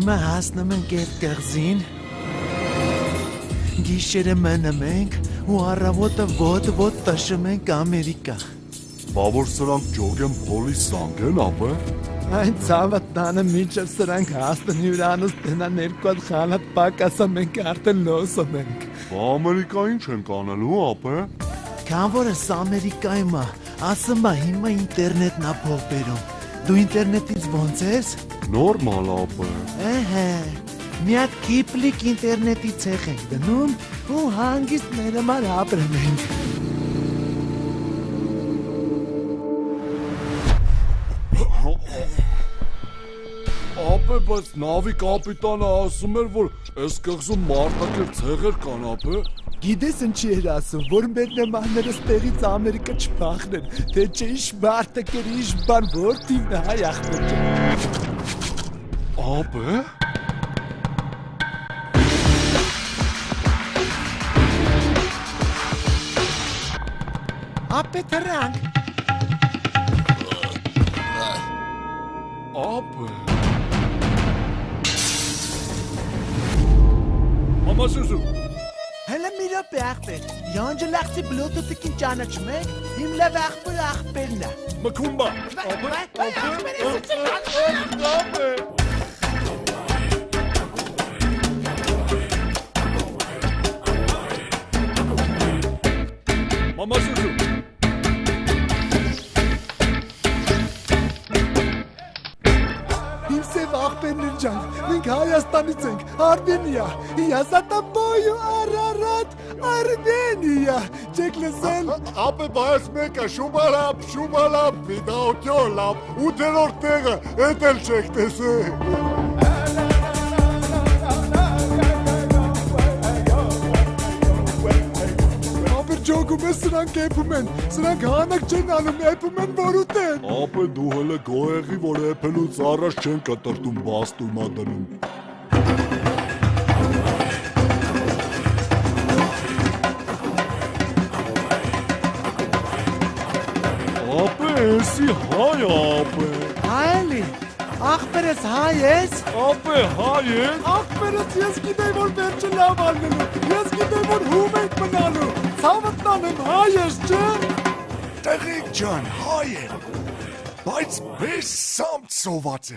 Հիմա հասնում ենք այդ կղզին, գիշերը մնում ենք ու առավոտը ոտ տշում ենք Ամերիկա։ Բա որ սրանք ջոգեն փոլի սանք են, ապե։ Այն ցավը տանը միջև սրանք հասնեն հյուրանոց տնան երկու հատ խանաթ պակասա մենք արդեն լոսում ենք։ Բա Ամերիկա ինչ են կանելու, ապե։ Քան որս Ամերիկայում ասում հիմա ինտերնետն ա փող բերում։ Դու ինտերնետից ոնց ես։ Նորմալ, ապե։ Մի հատ կիպլիկ ինտերնետի ցեղ ենք դնում ու հանգիստ մեր համար ապրում ենք։ Ապե, բայց նավի կապիտանը ասում էր, որ այս կղզում մարդակեր ցեղեր կան, ապե։ Գիտես ինչի էր ասում, որ մեր նմանները ստեղից Ամերիկա չփախնեն, թե չէ ինչ մարդակեր ինչ բան որտին հայ ախպեր։ Ապե։ Ապե թրանք։ Ապե։ Մամասուսու։ Հələ մի րոպե ախպեր, յանջլախցի բլութութի կին ճանաչում եք, իմ լավ ախպերն է։ Մքումբա։ Ապե։ Մամասուսու։ Իմ սև ախպերներ ջան, մենք Հայաստանից ենք, Արմենիա, Յազատապոյու Արարատ, Արմենիա, չեք լսել։ Ապե բայց մեկը շուբալապ, վիդաուտյոլապ, 8-րդ տեղը, էդ էլ չեք տեսել։ Ջոգում է սրանք էպում են, սրանք հանակ չեն անում, էպում են, որ ուտեն։ Ապե դու հələ գոհեղի, որ էպելուց առաջ չեն կտրտում բաստույմա դնում։ Ապե, էսի հայ ապե։ Հայելի, ախպերս հայ ես։ Ապե, հայ ես։ Ախպերս ես գիտեի, որ վերջը լավ ալնելու, ես գիտեի, որ հում ենք մնալու, ցավըտան եմ հայ ես, չէ։ Տղիկ ջան, հայ եմ, բայց մեզ սամտ սոված է։